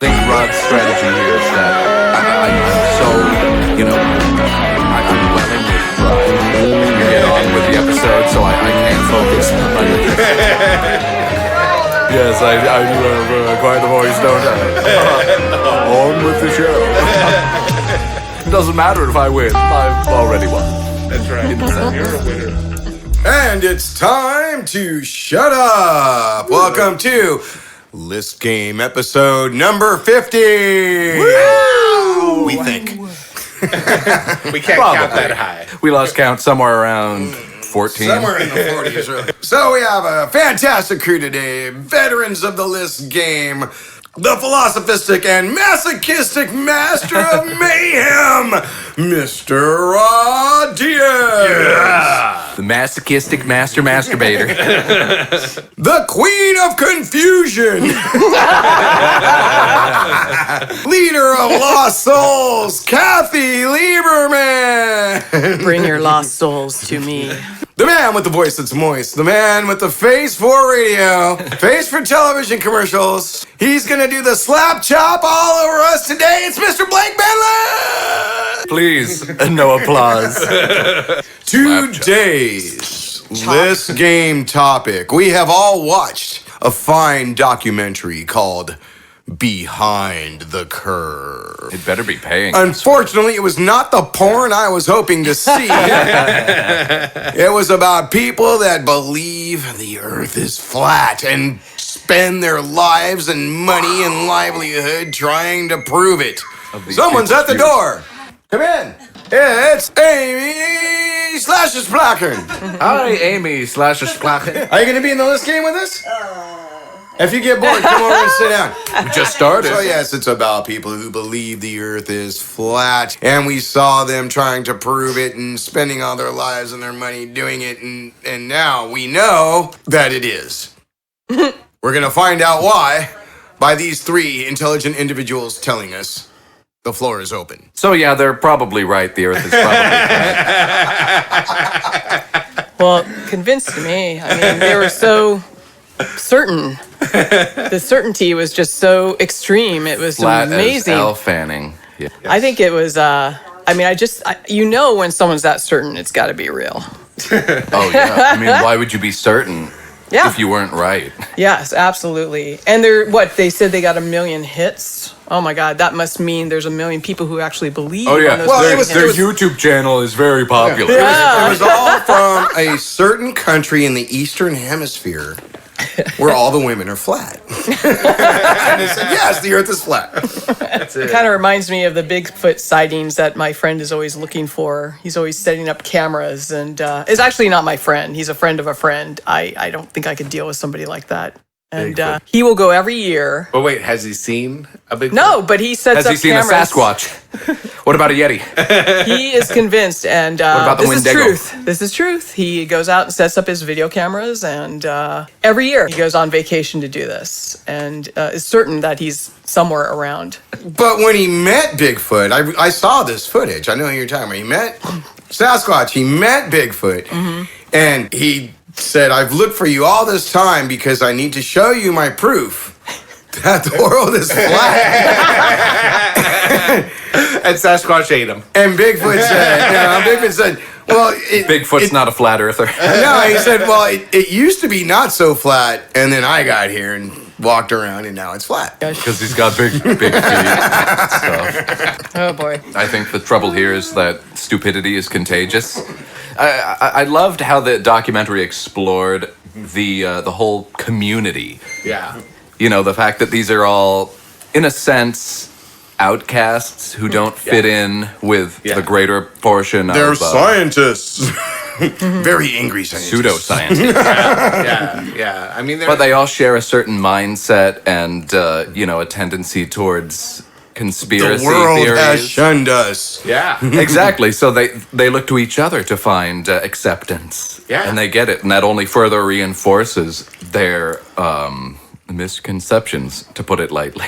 I think Rod's strategy here is that I'm so, I'm welling with pride to get on with the episode, so I can't focus on it. Yes, I do have quite the voice, don't I? On with the show. Doesn't matter if I win. I've already won. That's right. You're a winner. And it's time to shut up. Welcome to List Game episode number 50. Woo! We think. We can't count that high. We lost count somewhere around 14. Somewhere in the 40s, really. So we have a fantastic crew today. Veterans of the List Game. The philosophistic and masochistic master of mayhem, Mr. Rod Diaz. The masochistic master masturbator. The queen of confusion. Leader of Lost Souls, Kathy Lieberman. Bring your lost souls to me. The man with the voice that's moist. The man with the face for radio. Face for television commercials. He's gonna do the slap chop all over us today. It's Mr. Blake Benley. Please, no applause. Today's List Game topic. We have all watched a fine documentary called Behind the Curve. It better be paying. Unfortunately, it was not the porn I was hoping to see. It was about people that believe the earth is flat and spend their lives and money and livelihood trying to prove it. Someone's at the door. Come in. It's Amy Slashes-Plackern. Hi, Amy /Splachen. Are you going to be in the List Game with us? If you get bored, come over and sit down. We just started. So yes, it's about people who believe the earth is flat, and we saw them trying to prove it and spending all their lives and their money doing it, and now we know that it is. We're gonna find out why by these three intelligent individuals telling us the floor is open. So yeah, they're probably right. The Earth is probably flat. Well, convinced me. I mean, they were so certain. The certainty was just so extreme. It was Flat amazing. as Elle Fanning. Yeah. I think it was. When someone's that certain, it's got to be real. Oh yeah. I mean, why would you be certain Yeah. if you weren't right? Yes, absolutely. And they said they got 1 million hits. Oh my God, that must mean there's 1 million people who actually believe. Oh yeah. On those Well, million it was- hits. Their YouTube channel is very popular. Yeah. It was all from a certain country in the Eastern Hemisphere where all the women are flat. And they said, yes, the earth is flat. It kind of reminds me of the Bigfoot sightings that my friend is always looking for. He's always setting up cameras, and it's actually not my friend. He's a friend of a friend. I don't think I could deal with somebody like that. And Bigfoot. he will go every year. But wait, has he seen a big? No, but he sets Has up he seen cameras. a Sasquatch? What about a Yeti? He is convinced, and about the this is Wendigo? truth. This is truth. He goes out and sets up his video cameras, and every year he goes on vacation to do this, and is certain that he's somewhere around. But when he met Bigfoot, I saw this footage. I know who you're talking about. He met Sasquatch. He met Bigfoot. And he said, I've looked for you all this time because I need to show you my proof that the world is flat. And Sasquatch ate him. And Bigfoot said, well, Bigfoot's not a flat earther. No, he said, well, it used to be not so flat, and then I got here and walked around, and now it's flat. Because he's got big feet and stuff. Oh boy. I think the trouble here is that stupidity is contagious. I loved how the documentary explored the whole community. Yeah. You know, the fact that these are all, in a sense, outcasts who don't fit in with the greater portion They're of scientists. Very angry scientists. pseudoscience. Yeah. I mean, But they all share a certain mindset and, a tendency towards conspiracy The world theories. has shunned us. Yeah. Exactly. So they look to each other to find acceptance. Yeah. And they get it. And that only further reinforces their misconceptions, to put it lightly.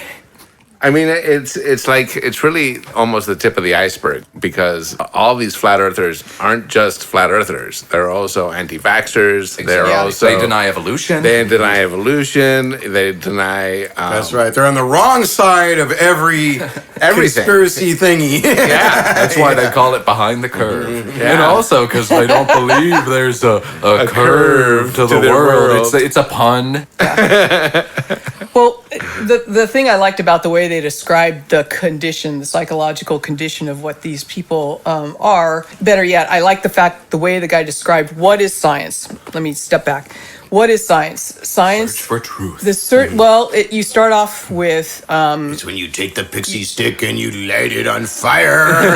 I mean, it's really almost the tip of the iceberg because all these flat earthers aren't just flat earthers. They're also anti-vaxxers. They're Yeah. also They deny evolution. They deny evolution. They deny. That's right. They're on the wrong side of every Everything. conspiracy thingy. Yeah, That's why they call it behind the curve. Yeah. And also because they don't believe there's a curve to the their world. world. It's a pun. Well, the thing I liked about the way they described the condition, the psychological condition of what these people are, better yet, I like the way the guy described what is science. Let me step back. What is science? Science. Search for truth. You start off with It's when you take the pixie stick and you light it on fire.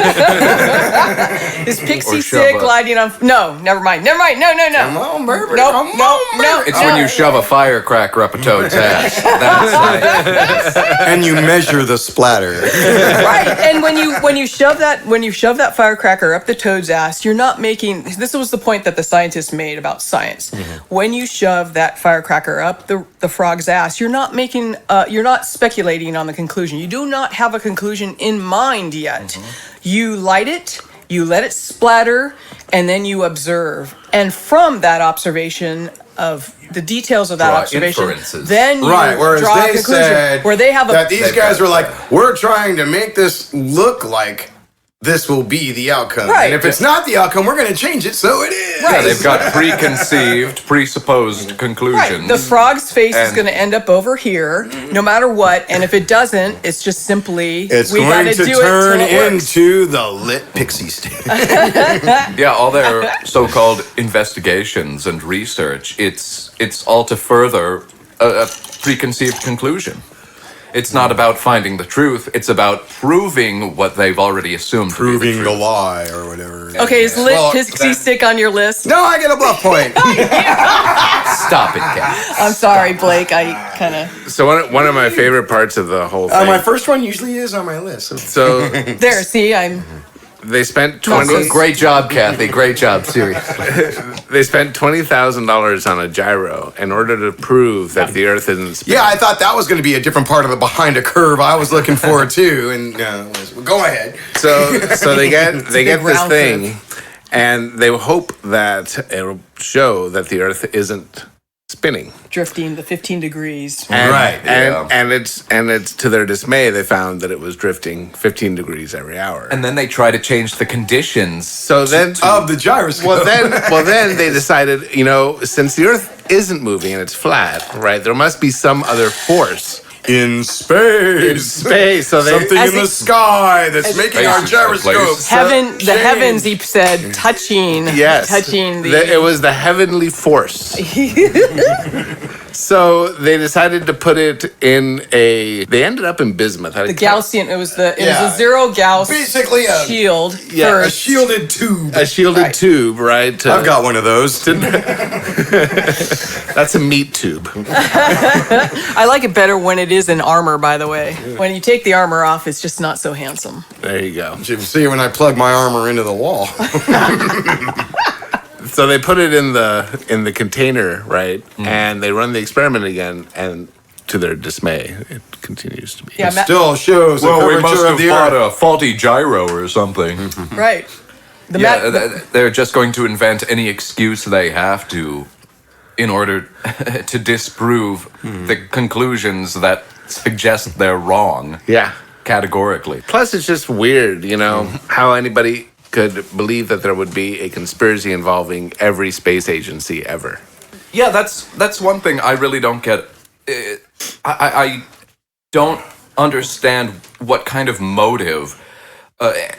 this pixie Or shove stick a- lighting on. No, never mind. No. Come on, baby. No, Come no, on, no. baby. It's when you shove a firecracker up a toad's ass. That's science. And you measure the splatter. Right, and when you shove that firecracker up the toad's ass, you're not making. This was the point that the scientists made about science. When you shove that firecracker up the frog's ass, you're not speculating on the conclusion. You do not have a conclusion in mind yet. You light it, you let it splatter, and then you observe. And from that observation of the details of that Draw observation, inferences. then you Right, whereas draw a they conclusion. said Where they have that these They've guys got were like, that. we're trying to make this look like this will be the outcome. Right. And if it's not the outcome, we're going to change it so it is. Right. Yeah, they've got preconceived, presupposed conclusions. Right. The frog's face is And- going to end up over here, no matter what. And if it doesn't, it's just simply It's we going gotta to do turn it till it works. into the lit pixie stick. Yeah, all their so-called investigations and research, it's all to further a preconceived conclusion. It's not about finding the truth, it's about proving what they've already assumed to be Proving the the truth. lie or whatever. Okay, is lit Well, pixie stick on your list? No, I get a bluff point. Stop it, Kat. I'm sorry, Blake. I kind of So one of my favorite parts of the whole thing. My first one usually is on my list. so there. See, I'm they spent Great job, Kathy. Great job, seriously. They spent $20,000 on a gyro in order to prove that the Earth isn't spinning. Yeah, I thought that was going to be a different part of the behind a curve I was looking for too. And go ahead. So they get this round thing, and they hope that it'll show that the Earth isn't spinning. drifting the 15 degrees. And, Right, yeah. and it's to their dismay they found that it was drifting 15 degrees every hour. And then they try to change the conditions. So then Of the gyroscope. well then they decided, since the Earth isn't moving and it's flat, right? There must be some other force in space. space. So they Something As in the it- sky that's making our Space is the place. gyroscope. Heaven, the change. heavens, he said, touching it was the heavenly force. So they decided to put it in they ended up in bismuth. the Gaussian. It was a zero Gauss Basically a- shield. Yeah, A first. shielded tube. a shielded tube, right? I've got one of those. That's a meat tube. I like it better when it is in armor, by the way. When you take the armor off, it's just not so handsome. There you go. You see when I plug my armor into the wall. So they put it in the container, right? And they run the experiment again, and to their dismay, it continues to be. Yeah, Still shows the curvature of the earth. a faulty gyro or something. right. The Yeah, ma- they're just going to invent any excuse they have to in order to disprove the conclusions that suggest they're wrong Yeah. categorically. Plus, it's just weird, how anybody could believe that there would be a conspiracy involving every space agency ever. Yeah, that's one thing I really don't get. I don't understand what kind of motive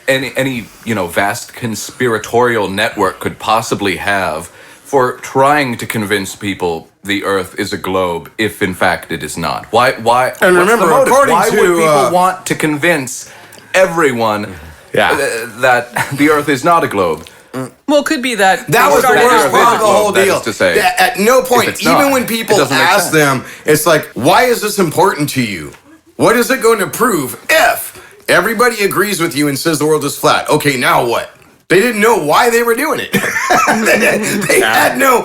any vast conspiratorial network could possibly have for trying to convince people the Earth is a globe if in fact it is not. Why? And what's the remember, motive? according why to, would people want to convince everyone that the Earth is not a globe? well, it could be that. That was the started worst out part of the wrong. whole That deal. is to say, That at no point, it's even not, when it people doesn't make ask sense. them, it's like, why is this important to you? What is it going to prove if everybody agrees with you and says the world is flat? Okay, now what? They didn't know why they were doing it. They had no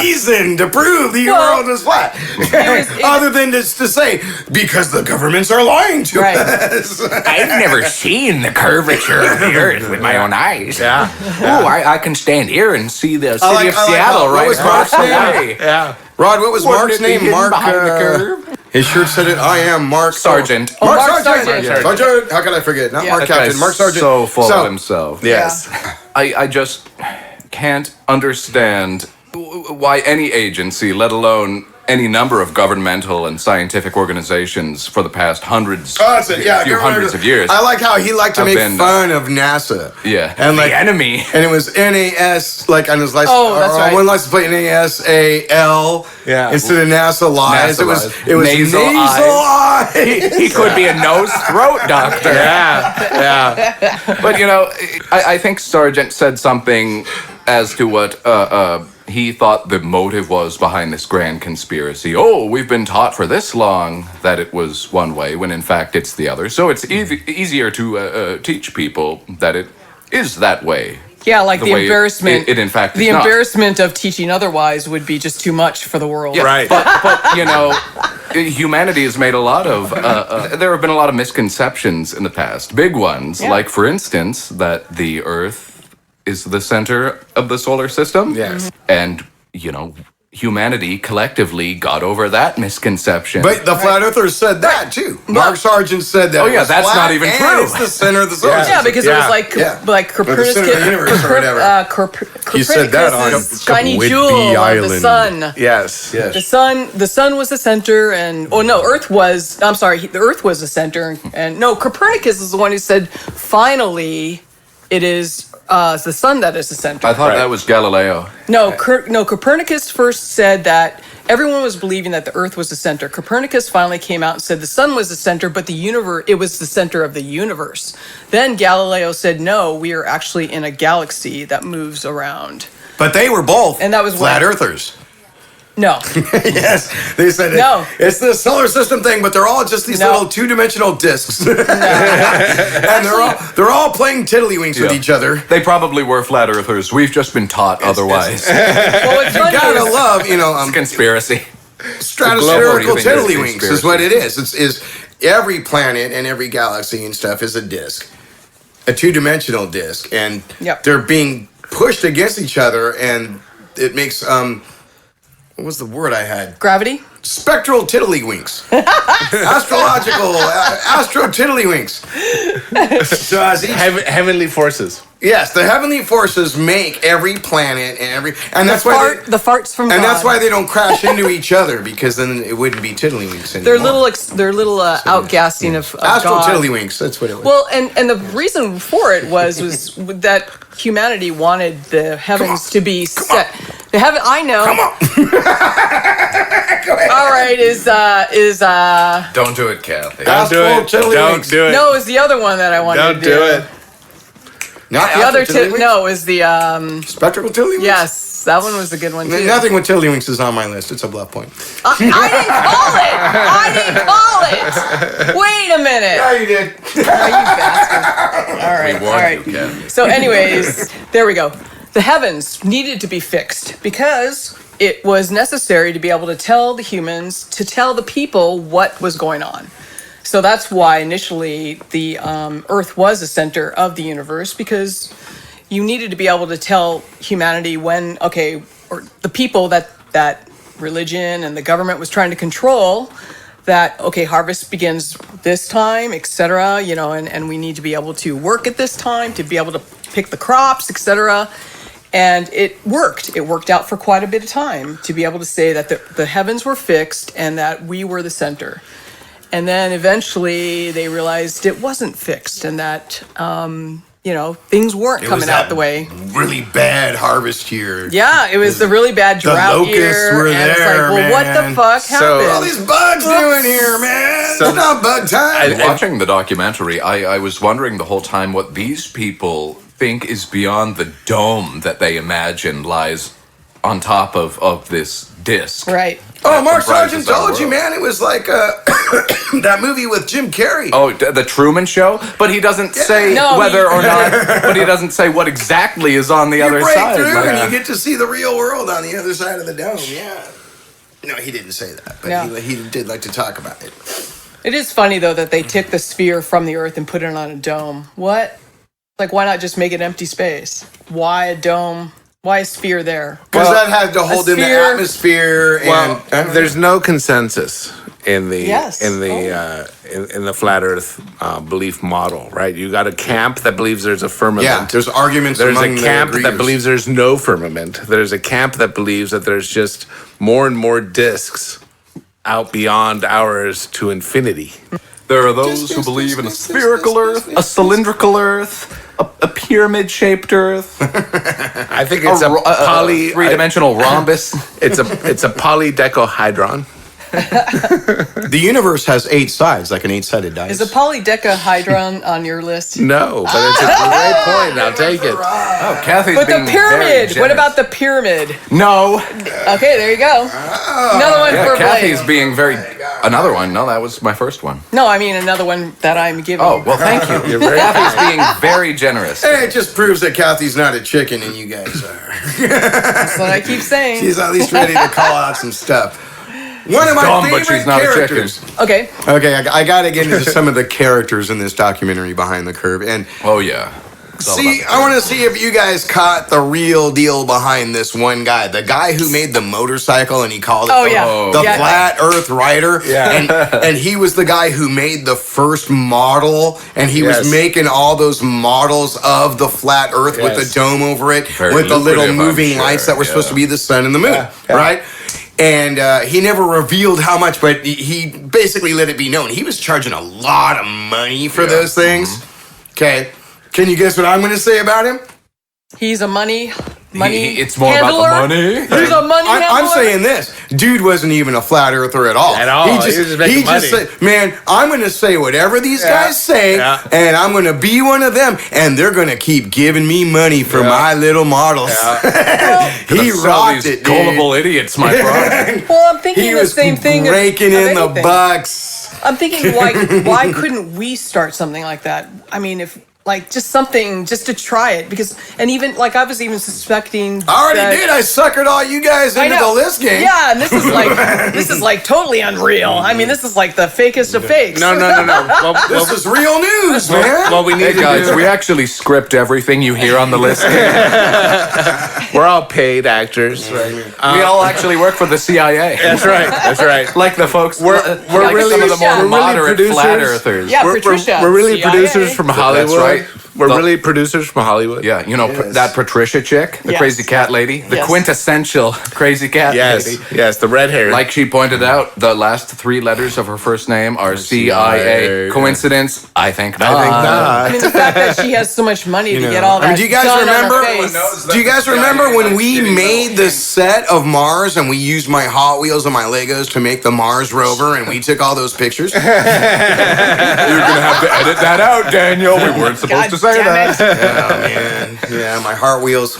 reason to prove the Well, world was flat, it- other than just to say because the governments are lying to Right. us. I've never seen the curvature of the Earth with my own eyes. Yeah. Oh, I can stand here and see the city like- of I like Seattle what right was across Mark's the name? way. Yeah. Rod, what was Wouldn't Mark's it be name? hidden Mark. behind the curve? His shirt said it. I am Mark Sergeant. Oh, Mark Sargent. Sargent. Sargent. How can I forget? Not Yeah. Mark That Captain. guy's Mark Sargent. so full of himself. Yes. I just can't understand why any agency, let alone any number of governmental and scientific organizations for the past hundreds, Oh, that's it. Yeah, few government- hundreds of years. I like how he liked to I've make been- fun of NASA. Yeah. and like The enemy. and it was NAS, like on his license. Oh, that's right. One license plate NASAL. Yeah. Instead of NASA lies, NASA it was lies. it was Nasal eyes. He could be a nose throat doctor. Yeah. But I think Sargent said something as to what he thought the motive was behind this grand conspiracy. Oh, we've been taught for this long that it was one way, when in fact it's the other. So it's easier to teach people that it is that way. Yeah, like the way embarrassment. it in fact the is not. embarrassment of teaching otherwise would be just too much for the world. Yeah, Right. But humanity has made a lot of. There have been a lot of misconceptions in the past. Big ones, Yeah. like for instance, that the Earth is the center of the solar system. Yes. And humanity collectively got over that misconception. But the flat earthers said that too. Mark Sargent said that. Oh, it yeah, was that's flat not even and true. It's the center of the solar Yeah. system. Yeah, because it was Yeah. like Yeah. like Or the center of the universe or whatever. said that on Copernicus's shiny Whidbey jewel of the Island. sun. Yes. The sun was the center, and Earth was. I'm sorry, the Earth was the center, and no, Copernicus is the one who said, finally, it is the sun that is the center. I thought Right. that was Galileo. No, Copernicus first said that everyone was believing that the Earth was the center. Copernicus finally came out and said the sun was the center, but the universe, it was the center of the universe. Then Galileo said, no, we are actually in a galaxy that moves around. But they were both And that was flat when- earthers. No, Yes, they said No. it's the solar system thing, but they're all just these No. little two-dimensional discs, and they're all playing tiddlywinks with Yeah. each other. They probably were flat earthers. We've just been taught otherwise. well, what's You funny gotta is- love, Conspiracy. stratospherical global tiddlywinks is conspiracy. what it is. Is every planet and every galaxy and stuff is a disk, a two-dimensional disk, and Yep. they're being pushed against each other, and it makes what was the word I had? gravity. Spectral tiddlywinks. Astrological, astro tiddlywinks. So as each, Heavenly forces. yes, the heavenly forces make every planet and that's why The farts from and God. that's why they don't crash into each other, because then it wouldn't be tiddlywinks anymore. They're little outgassing of astral God. tiddlywinks. That's what it was. Well, and the reason for it was that humanity wanted the heavens to be set. The heaven, I know. Come on. Go ahead. All right, is Don't do it, Kathy. Don't do it. Astral Don't tiddlywinks. do it. no, is the other one that I wanted Don't to do it. Not The other astral tiddlywinks? no is the Spectral tiddlywinks. yes, that one was a good one too. Nothing with tiddlywinks is on my list. It's a bluff point. I didn't call it. Wait a minute. Yeah, you did. Oh, you bastard. All right, all right. You, Kathy. So, anyways, there we go. The heavens needed to be fixed because it was necessary to be able to tell the humans, to tell the people what was going on. So that's why initially the Earth was the center of the universe, because you needed to be able to tell humanity when, okay, or the people that religion and the government was trying to control, that, okay, harvest begins this time, etc., and we need to be able to work at this time to be able to pick the crops, etc. And it worked. It worked out for quite a bit of time to be able to say that the heavens were fixed and that we were the center. And then eventually they realized it wasn't fixed and that, things weren't It was coming out that the way. really bad harvest year. Yeah, it was the really bad drought locusts year. were and it's there, like, well, what the man. fuck So- happened? What are all these bugs doing here, man? So- It's not bug time. Watching the documentary, I was wondering the whole time what these people think is beyond the dome that they imagine lies on top of this disc. Right. Oh, Mark comprises Sargent our told you, world. man. It was like that movie with Jim Carrey. Oh, the Truman Show, but he doesn't say No, whether or not. But he doesn't say what exactly is on the You other break side. through Like, and you get to see the real world on the other side of the dome. Yeah. No, he didn't say that, but No. he did like to talk about it. It is funny though that they took the sphere from the Earth and put it on a dome. What? Like, why not just make it empty space? Why a dome? Why a sphere there? Because Well, that had to hold in the sphere- atmosphere. Well, And there's no consensus in the Yes. in the flat Earth belief model, right? You got a camp that believes there's a firmament. yeah, there's arguments There's among a the camp that Greeks. believes there's no firmament. There's a camp that believes that there's just more and more disks out beyond ours to infinity. there are those who believe in a spherical Earth, a cylindrical Earth, a pyramid-shaped Earth, I think it's a poly three-dimensional rhombus. it's a polydecahedron. The universe has 8 sides, like an 8-sided dice. Is a polydecahedron on your list? No, but it's a great point. I'll take it. Oh, Kathy's But being the very pyramid. What generous. about the pyramid? No. Okay, there you go. Another one Yeah, for Kathy's Blake. being very. Another one. No, that was my first one. No, I mean another one that I'm giving. Oh well, thank you. You're very Kathy's being very generous. Hey, it just proves that Kathy's not a chicken and you guys are. That's what I keep saying. She's at least ready to call out some stuff. One of my dumb, but favorite she's not a chicken. characters. Okay. Okay, I got to get into some of the characters in this documentary Behind the Curve. And Oh yeah. It's all see, about I want to see if you guys caught the real deal behind this one guy. The guy who made the motorcycle and he called it Oh, the, yeah. the Yeah. Flat Earth Rider. Yeah. And he was the guy who made the first model and he Yes. was making all those models of the Flat Earth with Yes. the dome over it, Very with the little lucrative, I'm moving sure, lights that were supposed yeah. to be the sun and the moon, yeah. right? And he never revealed how much, but he basically let it be known. He was charging a lot of money for those things. Okay. Can you guess what I'm going to say about him? He's a money it's more about the handler. money. He's a money handler. I'm saying this. Dude wasn't even a flat earther at all. At all. He He was just, just making money. said, man, I'm going to say whatever these guys say, Yeah. and I'm going to be one of them, and they're going to keep giving me money for my little models. He Sell rocked these it, dude. gullible idiots, my brother. Well, I'm thinking He the was same thing. of raking in the anything. bucks. I'm thinking, why couldn't we start something like that? I mean, if like just something just to try it, because and even like I was even suspecting. I already that- did. I suckered all you guys I into know. the list game. Yeah, and this is like totally unreal. I mean, this is like the fakest of fakes. No. Well, This is real news, man. what we need Hey to guys, do. we actually script everything you hear on the list. We're all paid actors. We all actually work for the CIA. That's right. That's right. Like the folks, We're like really- some of the more we're really moderate flat producers. earthers. Yeah, We're Patricia. really CIA. producers from Hollywood. right. We're The- really producers from Hollywood. Yeah, you know that Patricia chick, the Yes. crazy cat lady, the Yes. quintessential crazy cat Yes. lady. Yes. The red hair. Like she pointed out, the last 3 letters of her first name are CIA. yeah. Coincidence? I think not. I think I not. mean, the fact that she has so much money to know. get all I that mean, do you guys done remember- on her Everyone face. Do you guys remember when we made the set of Mars and we used my Hot Wheels and my Legos to make the Mars rover and we took all those pictures? You're gonna have to edit that out, Daniel. We weren't supposed God to say damn that. it. Oh man, yeah, my Hot Wheels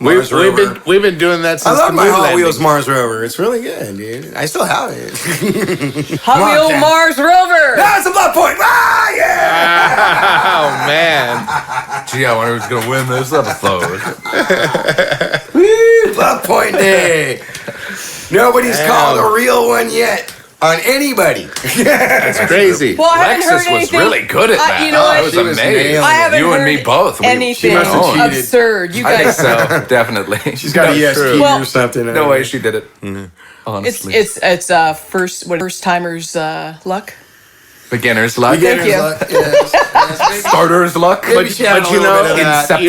Mars we've rover. been doing that I since love the my moon Hot landing. Wheels Mars rover. It's really good, dude. I still have it. Hot Come on, Wheel Ken. Mars rover. That's a blood point. Ah, yeah. Oh man. Gee, I wonder who's gonna win this episode. Woo, blood point day. Nobody's called a real one yet on anybody. That's crazy. Well, I haven't heard Alexis was anything. really good at that. You know I what? was She was amazed. nailing I haven't You heard and me both. anything must have cheated. absurd. You I think guys, so, definitely. She's got That's ESP true. Well, or something. No way she did it. it's Honestly. first timers luck. Beginner's luck. Beginner's you. luck, yes. Starter's luck. Maybe she had a you little know, bit of that. Inception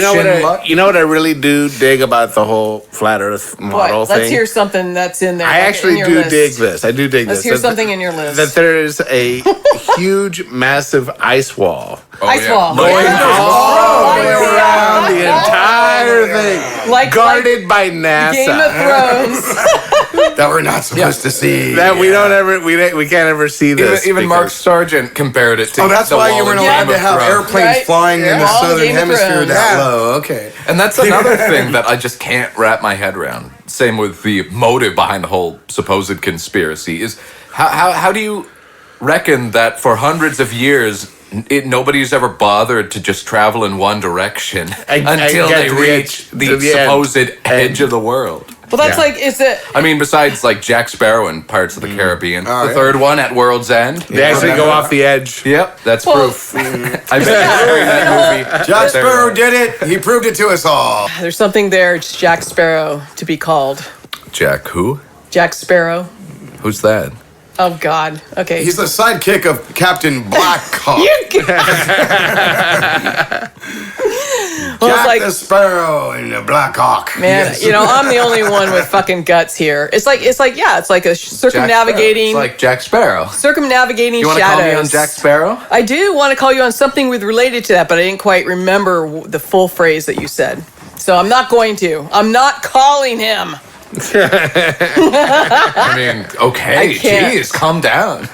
you know what I really do dig about the whole flat Earth model What? thing. Let's hear something that's in there. I in actually your do list. dig this. I do dig Let's this. hear That- something in your list. That there is a huge, massive ice wall Ice wall. Going all the way Oh, around the entire thing, Like guarded by NASA. Game of Thrones. that we're not supposed to see. That we don't ever, we can't ever see this. Even Mark because- Sargent compared it to. Oh, that's the why wall you weren't in allowed Game to of have Thrones. airplanes Right. flying in the Wall in southern Game of hemisphere Thrones. that Yeah. low. Okay. And that's another thing that I just can't wrap my head around. Same with the motive behind the whole supposed conspiracy is how do you reckon that for hundreds of years nobody's ever bothered to just travel in one direction And until get they to the reach edge- to the the end. supposed edge of the world? Well, that's Yeah. like, is it? I mean, besides like Jack Sparrow in Pirates of the Caribbean, Oh, the yeah. third one at World's End. They actually go off the edge. Yep, that's Well- proof. I bet during that movie. Jack Sparrow did it. He proved it to us all. There's something there. It's Jack Sparrow to be called. Jack who? Jack Sparrow. Who's that? Oh God. Okay. He's the sidekick of Captain Blackhawk. Well, it's Jack like, the Sparrow and the Blackhawk. man, Yes. you know, I'm the only one with fucking guts here. It's like a circumnavigating, It's like Jack Sparrow. circumnavigating You want to shadows. call me on Jack Sparrow? I do want to call you on something with related to that, but I didn't quite remember the full phrase that you said. So I'm not going to. I'm not calling him. I mean, okay, I can't. geez, calm down.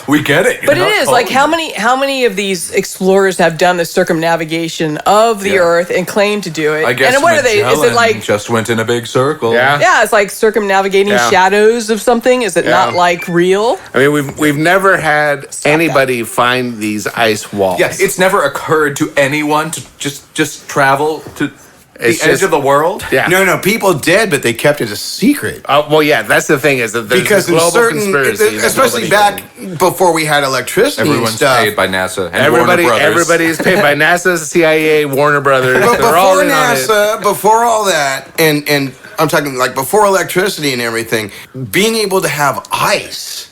We get it. But it is like how many of these explorers have done the circumnavigation of the Yeah. Earth and claim to do it? I guess and what are they? Is it Magellan like just went in a big circle? Yeah. yeah, it's like circumnavigating Yeah. shadows of something. Is it not Yeah. like real? I mean, we've never had anybody find these ice walls. Yes, it's never occurred to anyone to just travel to the It's edge just- of the world. yeah. No, people did, but they kept it a secret. Well, yeah, that's the thing is that there's Because this in global certain, conspiracy, that especially nobody- back before we had electricity Everyone's and stuff. paid by NASA and Everybody, Warner Brothers. everybody's paid by NASA, CIA, Warner Brothers. But They're all before in on it. NASA, before all that, and I'm talking like before electricity and everything, being able to have ice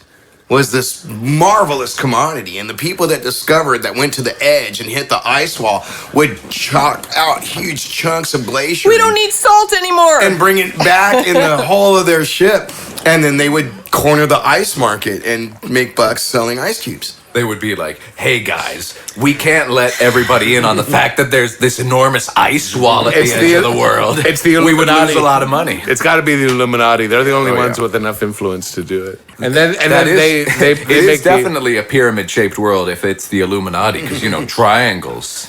was this marvelous commodity. And the people that discovered that went to the edge and hit the ice wall would chop out huge chunks of glacier. We don't need salt anymore. and bring it back in the hull of their ship. And then they would corner the ice market and make bucks selling ice cubes. They would be like, "Hey guys, we can't let everybody in on the fact that there's this enormous ice wall at It's the the- edge of the world. it's the we would lose Illuminati. a lot of money." It's got to be the Illuminati. They're the only Oh, ones yeah. with enough influence to do it. And then That is, they it make is definitely a pyramid-shaped world if it's the Illuminati, because triangles.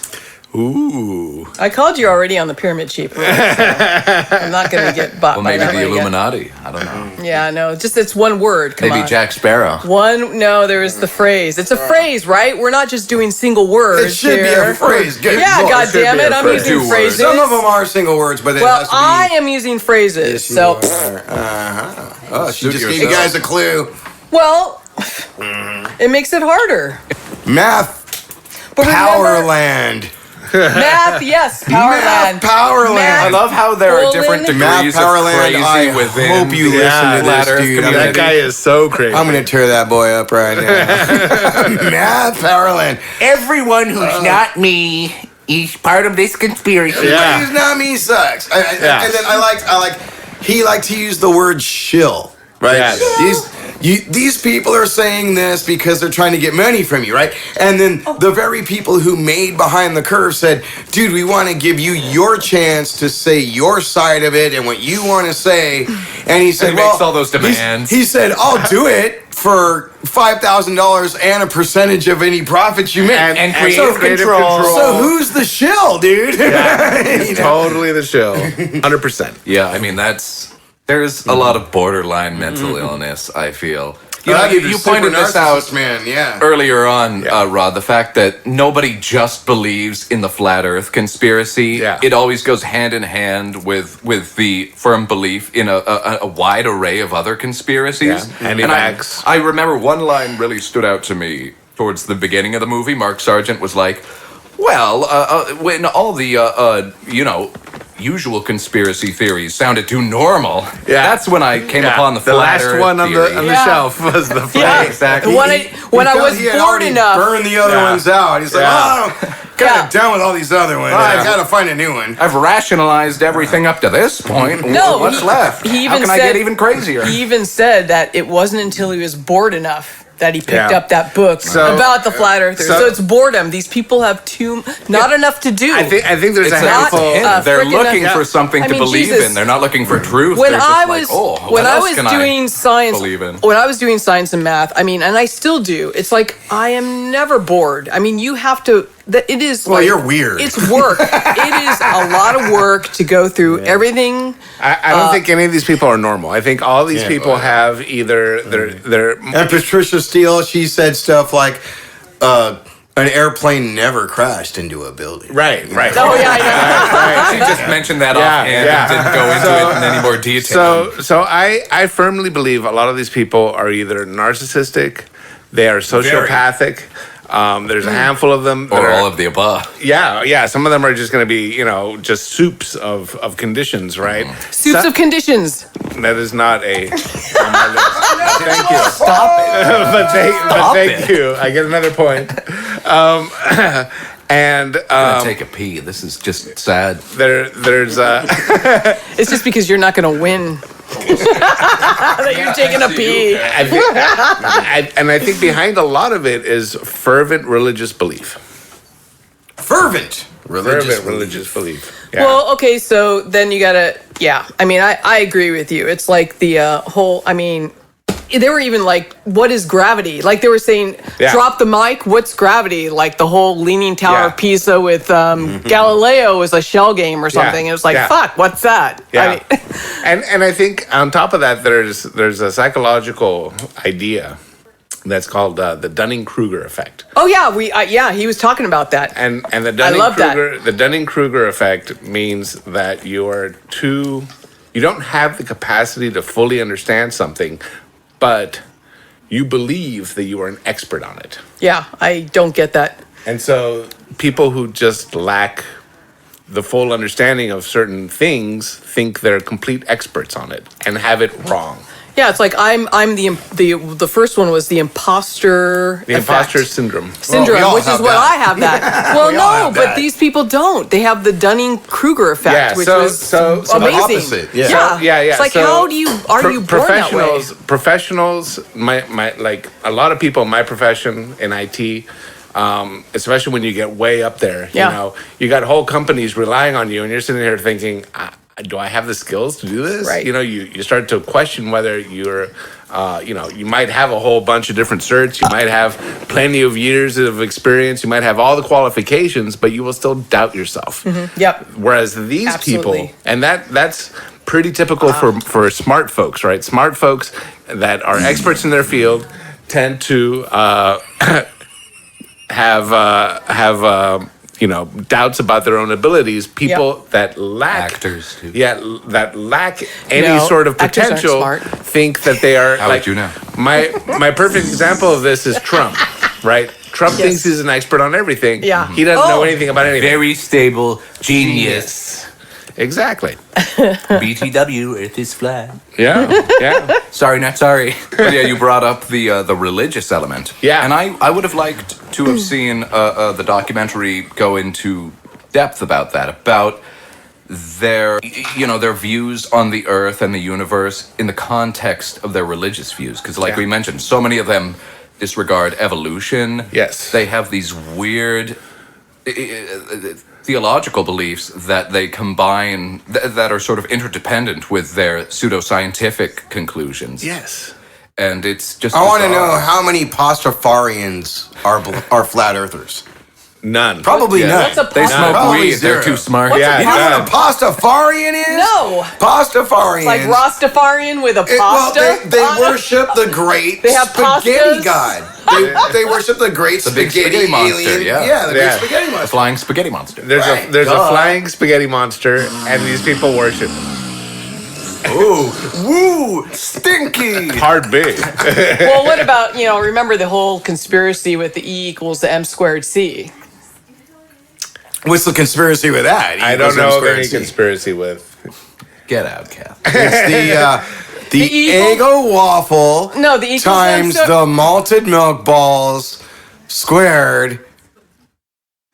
Ooh. I called you already on the pyramid shape. I'm not going to get bought Well, by maybe that the one again. Illuminati. I don't know. Yeah, no, just it's one word. Come Maybe on. Jack Sparrow. One, no, there is the phrase. It's a phrase, right? We're not just doing single words. It should be here. a phrase. Good Yeah, Lord. God should damn be it, a I'm phrase. using 2 words. phrases. Some of them are single words, but it Well, has to be. I am using phrases. Yes, you So, are. Uh-huh. Oh, she Suit just gave yourself. you guys a clue. well, it makes it harder. Math But remember- Powerland. Math, yes, Powerland. Math Powerland. Math- I love how there are different Olin. Math degrees of Powerland, crazy I within hope you the listen to flat this, Earth dude. community. That guy is so crazy. I'm going to tear that boy up right now. Math Powerland. Everyone who's not me is part of this conspiracy. Yeah. Who's not me sucks. Yeah. And then he liked to use the word shill. Right? Yes. These people are saying this because they're trying to get money from you, right? And then the very people who made Behind the Curve said, dude, we want to give you your chance to say your side of it and what you want to say. And he said, he makes all those demands. He said, I'll do it for $5,000 and a percentage of any profits you make. And So- creative control. So who's the shill, dude? You know? Totally the show. 100%. Yeah, I mean there's a lot of borderline mental illness. I feel. You know, Well, you he's a pointed super this out narcissist, man. Yeah. earlier on, Rod. The fact that nobody just believes in the flat Earth conspiracy. Yeah. It always goes hand in hand with the firm belief in a wide array of other conspiracies. Yeah. Anti-vax. I remember one line really stood out to me towards the beginning of the movie. Mark Sargent was like, "Well, when all the usual conspiracy theories sounded too normal, Yeah. that's when I came upon the flat last Earth one on theory." the Yeah. shelf was the Yeah, flag. exactly. When I He was he had bored already enough. burned the other Yeah. ones out. He's like, Yeah. oh, kind of done with all these other ones. I Yeah. gotta find a new one. I've rationalized everything up to this point. No, What's he- left? he How even can I said- get even crazier? He even said that it wasn't until he was bored enough that he picked Yeah. up that book So- about the flat earthers. so- So it's boredom. These people have not enough to do. I think there's It's a not handful. they're frickin' looking for yeah. something I to mean, believe Jesus. in. They're not looking for truth. when They're just I like, was oh, when what I else was can doing science, believe in? when I was doing science and math, I mean, and I still do. It's like I am never bored. I mean, you have to. It is. Well, like, you're weird. It's work. It is a lot of work to go through everything. I don't think any of these people are normal. I think all these Yeah, people well, have either they're And Patricia Steele, she said stuff like, an airplane never crashed into a building. right. Oh yeah, I know. She just mentioned that Yeah, offhand yeah. and didn't go into it in any more detail. So I firmly believe a lot of these people are either narcissistic, they are sociopathic. There's a handful of them. that or are- all of the above. Yeah. Some of them are just going to be, just soups of conditions, right? Soups of conditions. That is not a. On my list. Thank you. Stop it. But thank you. I get another point. I'm gonna take a pee. This is just sad. There's It's just because you're not going to win. That you're taking a pee. I think behind a lot of it is fervent religious belief. Fervent religious. Religious belief. Yeah. Well, okay, so then you gotta, yeah. I mean, I agree with you. It's like the whole, I mean, they were even like, what is gravity? Like they were saying, Yeah. drop the mic, what's gravity? Like the whole Leaning Tower Yeah. of Pisa with Galileo was a shell game or something. It was like, Yeah. fuck, what's that? Yeah. I mean, and I think on top of that, there's a psychological idea that's called the Dunning-Kruger effect. oh yeah, he was talking about that. And the love that. Dunning-Kruger effect means that you don't have the capacity to fully understand something, but you believe that you are an expert on it. Yeah, I don't get that. And so people who just lack the full understanding of certain things think they're complete experts on it and have it wrong. Yeah, it's like I'm the first one was the imposter The effect. imposter syndrome. syndrome, Well, we all which is have what that. I have that. Well, We all no, have but that. these people don't. They have the Dunning-Kruger effect, Yeah, which so- was so the amazing. opposite, yeah. yeah. It's like, So how do you are you born that way? Professionals, my like a lot of people in my profession in IT, especially when you get way up there, Yeah. you got whole companies relying on you, and you're sitting here thinking, do I have the skills to do this? Right. You start to question whether you're, you might have a whole bunch of different certs, you might have plenty of years of experience, you might have all the qualifications, but you will still doubt yourself. Yep. Whereas these Absolutely. people, and that's pretty typical for smart folks, right? Smart folks that are experts in their field tend to have doubts about their own abilities. People that lack Actors, too. that lack any No, sort of actors aren't potential smart. think that they are. How like, would you know? My perfect example of this is Trump, right? Trump Yes. thinks he's an expert on everything. Yeah. He doesn't know Oh. anything about anything. Very stable genius. Exactly. BTW, Earth is flat. Yeah. Sorry, not sorry. But yeah, you brought up the religious element. Yeah. and I would have liked to have seen the documentary go into depth about that, about their their views on the earth and the universe in the context of their religious views, because like Yeah. we mentioned, so many of them disregard evolution. Yes. They have these weird theological beliefs that they combine that are sort of interdependent with their pseudoscientific conclusions. Yes. And it's just I want to bizarre. know how many Pastafarians are flat earthers. None. Probably Yeah. none. What's a They pasta- smoke Probably weed. They're zero. too smart. What's Yeah. a You know what a Pastafarian is? No. Pastafarians. Like Rastafarian with a Well, pasta? they on it? worship the great They have spaghetti pastas? god. They worship the great big spaghetti monster, alien. yeah. the Yeah. big spaghetti The monster. flying spaghetti monster. There's Right. a Duh. flying spaghetti monster, and these people worship him. Ooh, woo, stinky. Hard B. Well, what about, remember the whole conspiracy with the E equals the M squared C? What's the conspiracy with that? I don't know of any conspiracy with. Get out, Kath. It's the equal- Eggo waffle No, the equals times M- the malted milk balls squared.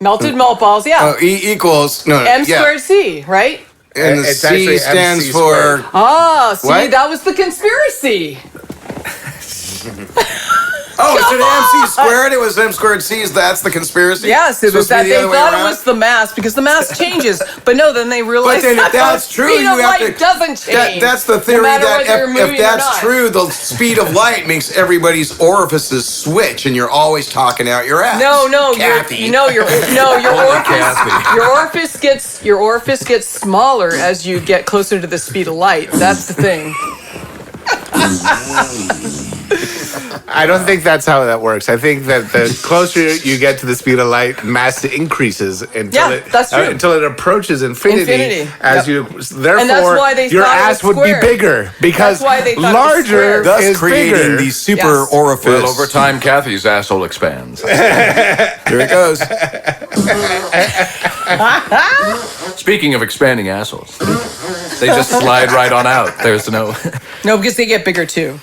Melted malt balls, yeah. E equals no, M yeah. squared C, right? And the It's C actually stands MC for squared. Ah, see, What? that was the conspiracy. Oh, is it MC squared? It was M squared C. That's the conspiracy. Yes, it was Supposed to be that the they other way thought it around? was the mass because the mass changes. But no, then they realized But then if that that's the true, speed you of have light to. doesn't change. That's the theory no matter that whether you're if moving or that's not. true, the speed of light makes everybody's orifices switch, and you're always talking out your ass. No, Kathy. your orifice gets smaller as you get closer to the speed of light. That's the thing. I don't think that's how that works. I think that the closer you get to the speed of light, mass increases until Yeah, that's true. until it approaches infinity. Infinity. As Yep. you, therefore, And that's why they your thought it ass was would be square. bigger because That's why they thought it was larger square. Thus is creating bigger. the super Yes. orifice. Well, over time, Kathy's asshole expands. Here it goes. Speaking of expanding assholes, they just slide right on out. There's no. No, because they get bigger too.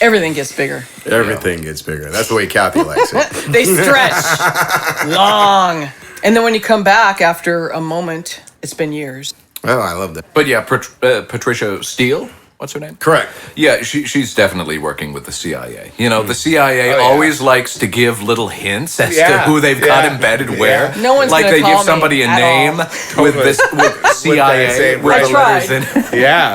Everything gets bigger. Everything gets bigger. That's the way Kathy likes it. They stretch long. And then when you come back after a moment, it's been years. Oh, I love that. But yeah, Patricia Steele. What's her name? Correct. Yeah, she's definitely working with the CIA. You know, the CIA always likes to give little hints as to Yeah, who they've got yeah, embedded where. No one's like gonna they call give somebody me a at name all. with this with CIA same with I the tried. letters in. Yeah.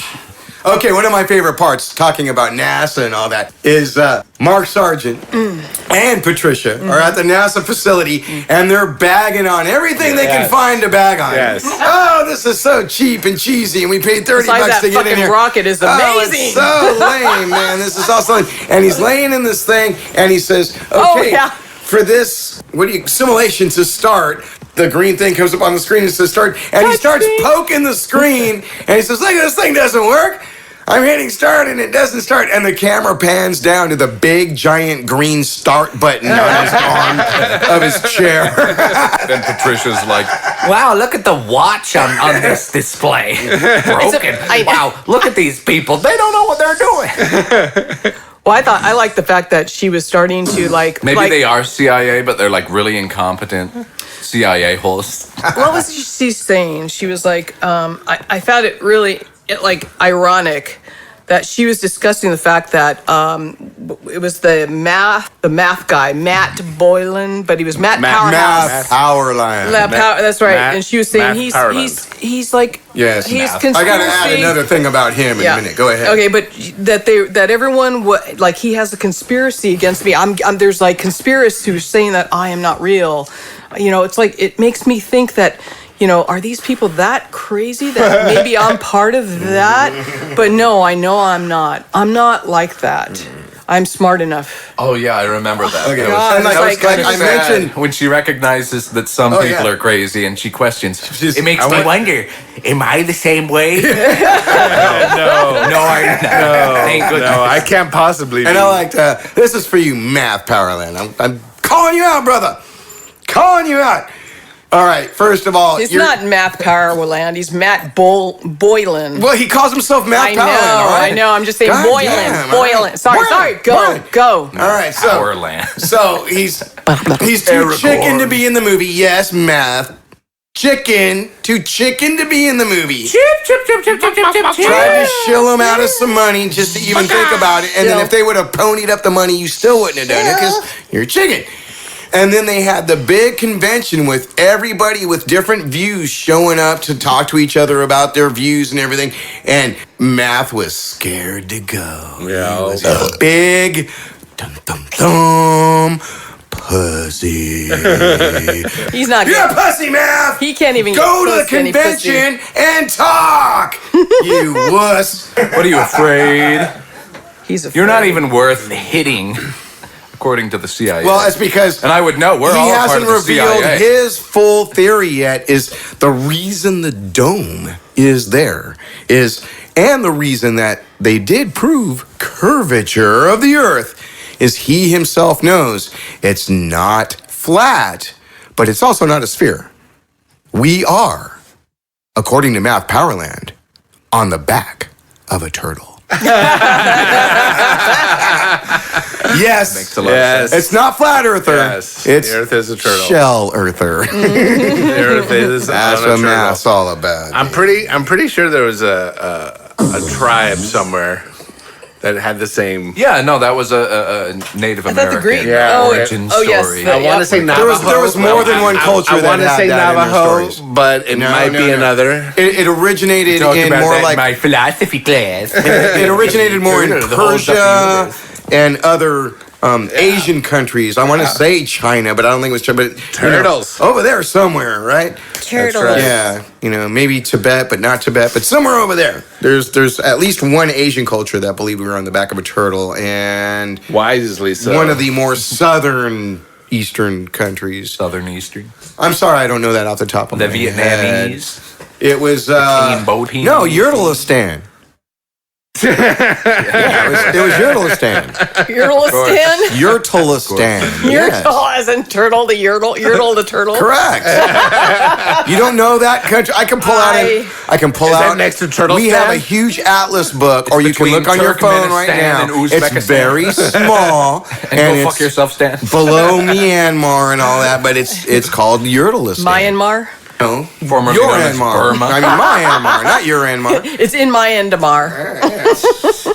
Okay, one of my favorite parts, talking about NASA and all that, is Mark Sargent and Patricia are at the NASA facility, and they're bagging on everything they can Yes. find to bag on. Yes. Oh, this is so cheap and cheesy, and we paid 30 Besides, bucks that to get in fucking here. rocket is Oh, amazing. it's so lame, man. This is also, and he's laying in this thing, and he says, "Okay, Oh, yeah. for this, simulation to start." The green thing comes up on the screen and says start, and he Touch starts me. poking the screen, and he says, "Look, this thing doesn't work. I'm hitting start and it doesn't start." And the camera pans down to the big giant green start button on his arm of his chair. Then Patricia's like, Wow, look at the watch on this display. Broken. Wow, look at these people. They don't know what they're doing. Well, I like the fact that she was starting to maybe they are CIA, but they're like really incompetent CIA hosts. What was she saying? She was like, I found it really ironic that she was discussing the fact that it was the math guy, Matt Boylan, but he was Matt Powerhouse. Math Powerline. That's right. Matt- And she was saying Matt he's like Yes, he's math. conspiracy. I gotta add another thing about him in a minute. Go ahead. Okay, but that everyone like he has a conspiracy against me. I'm there's like conspiracists who are saying that I am not real. You know, it's like it makes me think that. You know, are these people that crazy that maybe I'm part of that? But no, I know I'm not. I'm not like that. I'm smart enough. Oh yeah, I remember that. Okay. That God, was, it's that was like- kind of I sad mentioned- when she recognizes that some Oh, people yeah. are crazy and she questions. It makes me wonder, am I the same way? No, No, I'm not. Thank goodness. no, I can't possibly. And be. I liked, this is for you, Math Powerland. I'm calling you out, brother. Calling you out. All right, first of all, It's not Math Powerland. He's Matt Boylan. Well, he calls himself Math I know, Powerland, all right? I know. I'm just saying God Boylan. damn, all Boylan. right. Sorry, Boylan, sorry. Go, Boylan. go. All right, so Powerland. so he's too chicken to be in the movie. Yes, Math. Too chicken to be in the movie. Chip, chip, chip, chip, chip, chip, chip, chip. Tried to shill him out of some money just to even think about it. And then if they would have ponied up the money, you still wouldn't have done it because you're a chicken. And then they had the big convention with everybody with different views showing up to talk to each other about their views and everything. And Math was scared to go. Yeah. He was a big dum pussy. He's not You're a good. pussy, Math. He can't even Go get to the close to any pussy. convention and talk. You wuss. What are you afraid? He's a You're not even worth hitting, according to the CIA. Well, it's because and I would know we're he all a part hasn't of the revealed CIA. his full theory yet. Is the reason the dome is there and the reason that they did prove curvature of the Earth is he himself knows it's not flat, but it's also not a sphere. We are, according to Math Powerland, on the back of a turtle. Yes. Makes a lot Yes. of sense. It's not flat earther. Yes, It's the Earth is a turtle. shell earther. The Earth is That's on a what turtle. math's all about. I'm pretty sure there was a tribe somewhere that had the same. Yeah, no, that was a Native I thought the American Greek. Yeah, origin oh, yes, story. the- I want to say There Navajo. There was more than one culture I that want to had say that in their Navajo, stories. but it might be another. It originated Talk in about more that in like my philosophy class. it originated more in The whole stuff Persia universe. and other Asian countries. I want to say China, but I don't think it was China. But Turtles. over there somewhere, right? Turtles. right. Yeah, maybe Tibet, but not Tibet, but somewhere over there. There's at least one Asian culture that believed we were on the back of a turtle, and Wisely so. one of the more southern eastern countries. Southern Eastern. I'm sorry, I don't know that off the top of The my head. Vietnamese. It was Cambodian. no Yurtlistan. Yeah, it was Yurtlistan. Yurtlistan. Yurtlistan. Yurtle Yes. as in turtle, the Yurtle the turtle. Correct. You don't know that country? I can pull out. I can pull Is out. that next to Turtlestan? We have a huge atlas book, or you can between look on your phone right Turkmenistan now. and It's Uzbekistan. very small, And, and go it's fuck yourself, Stan. below Myanmar and all that. But it's called Yurtlistan. Myanmar. No, Formerly your known as Myanmar. Burma. I mean Myanmar, not your Myanmar. It's in Myanmar.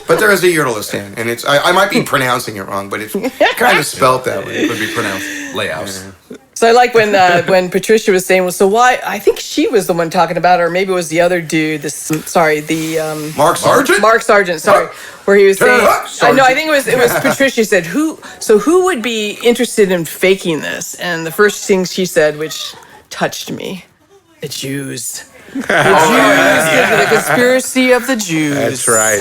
But there is a Yurtlistan, and it's I might be pronouncing it wrong, but it's kind of spelt that way. It would be pronounced Laos. So I like when Patricia was saying, well, so why? I think she was the one talking about it, or maybe it was the other dude. Mark Sargent. Mark Sargent. Sorry, where he was Turn saying. it up, I know. I think it was Patricia said who. So who would be interested in faking this? And the first thing she said, which touched me, the Jews. The Jews. The conspiracy of the Jews. That's right.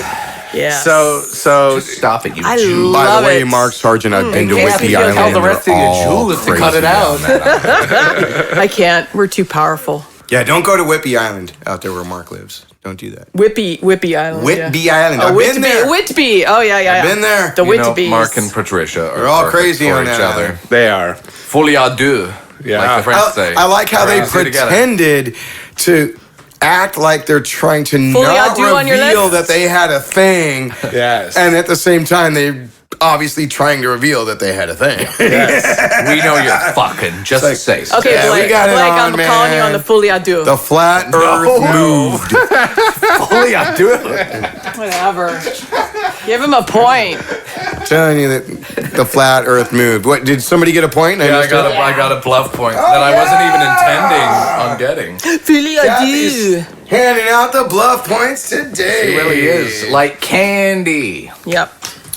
Yeah. So Stop it, you I Jew. By love the way, it. Mark Sargent, I've been to Kathy, Whidbey you'll Island. tell the and rest they're of your all Jews to cut it crazy out. down that. I can't. We're too powerful. Yeah, don't go to Whidbey Island out there where Mark lives. Don't do that. Whidbey Island. Whidbey yeah. Island. Oh, I've been there. Whitby. Oh yeah, yeah. I've yeah. been there. The You know, Whitbys. Mark and Patricia are They're all perfect crazy for on each that other. island. they are. Folie à deux, Yeah. like the French say. I like how they Crazy together. pretended to act like they're trying to Folie à not deux on your reveal list? that they had a thing. Yes. And at the same time, they obviously trying to reveal that they had a thing. We know you're fucking. Just like- say so. Okay, Yeah, we Blake. got it Blake, on, I'm calling you on man. the folie à deux. The flat Earth moved. Folie à deux. Whatever. Give him a point. Telling you that the flat Earth moved. What did somebody get a point? Yeah, I missed got it? I got a bluff point that I wasn't even intending on getting. Folie à deux. Kathy's handing out the bluff points today. It really is like candy. Yep.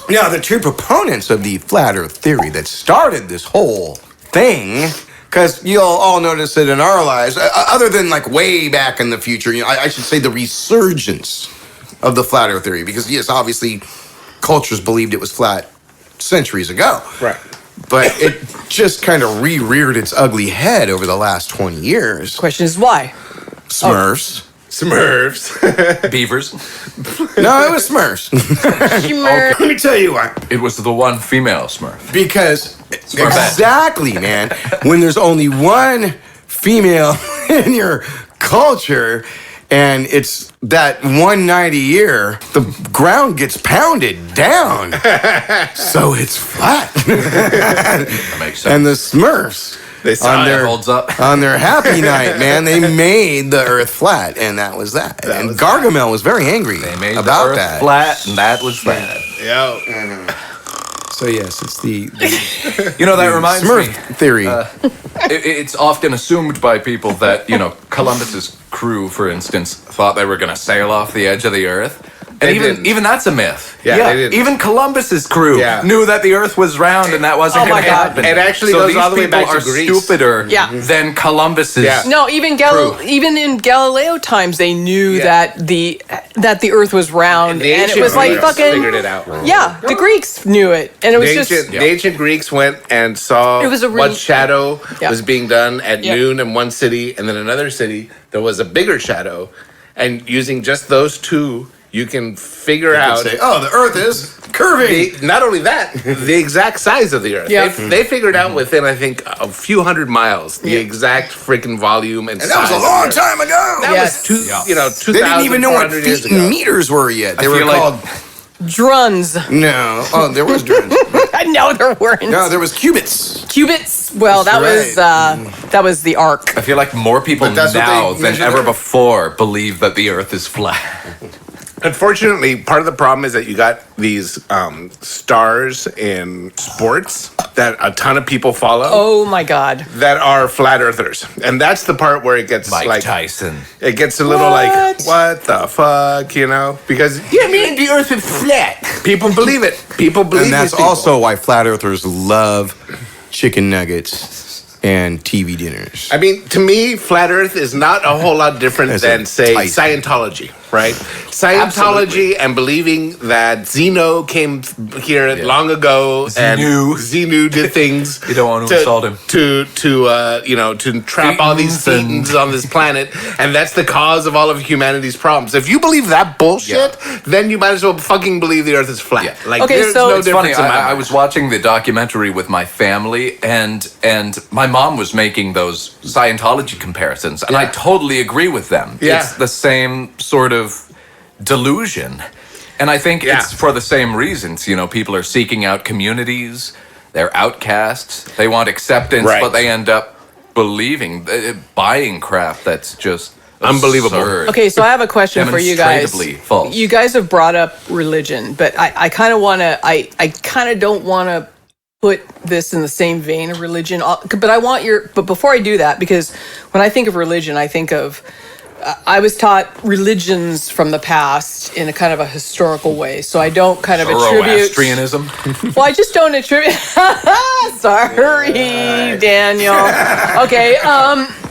Now, the true proponents of the flat Earth theory that started this whole thing, because you'll all notice it in our lives, other than like way back in the future, I should say the resurgence of the flat Earth theory, because yes, obviously cultures believed it was flat centuries ago. Right. But it just kind of re-reared its ugly head over the last 20 years. Question is why? Smurfs. Smurfs. Beavers. No, it was Smurfs. Smurf. Let me tell you why. It was the one female Smurf. Because Smurfette. exactly, man. When there's only one female in your culture, and it's that one night a year, the ground gets pounded down, so it's flat. That makes sense. And the Smurfs, They saw on it. their holds up. on their happy night, man, they made the Earth flat, and that was that. And Gargamel was very angry They made about the Earth that. flat, and that was that. Yo. So yes, it's the You know, that reminds Smurf me. theory. It's often assumed by people that, Columbus's crew, for instance, thought they were going to sail off the edge of the Earth. And They even didn't. even that's a myth. Yeah, they didn't. Even Columbus's crew Yeah. knew that the Earth was round and that wasn't Oh going my to God. happen. It actually so goes these all the way people back to are Greece. stupider Yeah. than Columbus's. Yeah. No, even True. even in Galileo times, they knew Yeah. that the Earth was round, The and it ancient was like Greeks fucking. figured it out. Yeah, the Greeks knew it, and it was The ancient Greeks went and saw It was a what real- shadow Yeah. was being done at Yeah. noon in one city, and then another city there was a bigger shadow, and using just those two, you can figure out Say, oh, the Earth is curving. not only that, the exact size of the Earth. Yeah. They figured out within, I think, a few hundred miles the exact freaking volume and And that was size a of long the Earth. time ago. That Yes. was 2,000. They didn't even know what 400 years feet and ago. meters were yet. They were feel like- called druns. no. Oh, there was drones. I know there weren't No, there was cubits. cubits. Well, that That's that was the arc. I feel like more people But that's what now they than measure ever there. before believe that the Earth is flat. Unfortunately, part of the problem is that you got these stars in sports that a ton of people follow Oh my God. that are flat earthers, and that's the part where it gets Mike Tyson. it gets a little like, What? what the fuck, you know? Because I mean, the Earth is flat. people believe it. People believe And that's these people. also why flat earthers love chicken nuggets and TV dinners. I mean, to me, flat Earth is not a whole lot different As than, a say, Tyson. Scientology, right? Scientology and believing that Zeno came here long ago and Xenu did things. You don't want to insult him. To trap all these Thetans thetans on this planet, and that's the cause of all of humanity's problems. If you believe that bullshit, then you might as well fucking believe the Earth is flat. Yeah. Like, Okay, there's so- no It's It's funny. difference in my I mind. was watching the documentary with my family, and my mom was making those Scientology comparisons, and I totally agree with them. Yeah. It's the same sort of delusion, and I think Yeah. it's for the same reasons. You know, people are seeking out communities. They're outcasts. They want acceptance, Right. but they end up believing, buying crap that's just Unbelievable. absurd. Okay, so I have a question for you guys. Demonstrably false. You guys have brought up religion, but I kind of want to. I kind of don't want to put this in the same vein of religion. But I want your. But before I do that, because when I think of religion, I think of. I was taught religions from the past in a kind of a historical way, so I don't kind of attribute. Zoroastrianism. Well, I just don't attribute. Sorry, Daniel. Okay.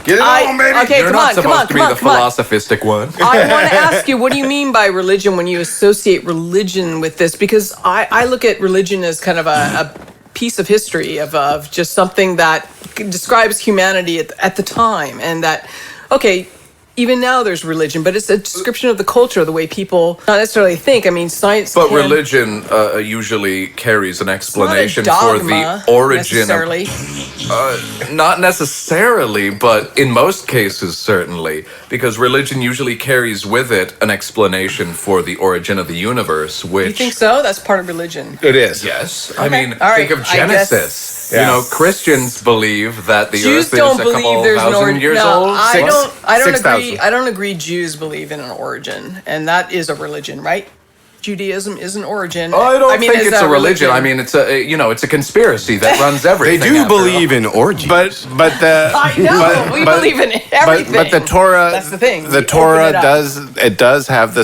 Get it on, baby. Okay, You're come not on, supposed come on, to come be on, the come on. philosophistic one. I want to ask you, what do you mean by religion when you associate religion with this? Because I look at religion as kind of a piece of history of just something that describes humanity at the time, and that, okay, even now there's religion, but it's a description of the culture, the way people not necessarily think. I mean, science. But can- religion usually carries an it's not a explanation for dogma, the origin necessarily. of. Not necessarily, but in most cases, certainly. Because religion usually carries with it an explanation for the origin of the universe, which. You think so? That's part of religion. It is. Yes. I Okay. mean, All think right. of I guess- Genesis. Yeah. You know, Christians believe that the Jews earth is don't a believe couple there's an thousand origin. years No, old. I don't 6,000. agree. I don't agree. Jews believe in an origin, and that is a religion, right? Judaism is an origin. I don't mean, think is it's that a religion. I mean, it's it's a conspiracy that runs They everything. do after all. believe in orgies. But the I know we believe in everything. But the Torah, That's the thing. The We Torah open it up. does have the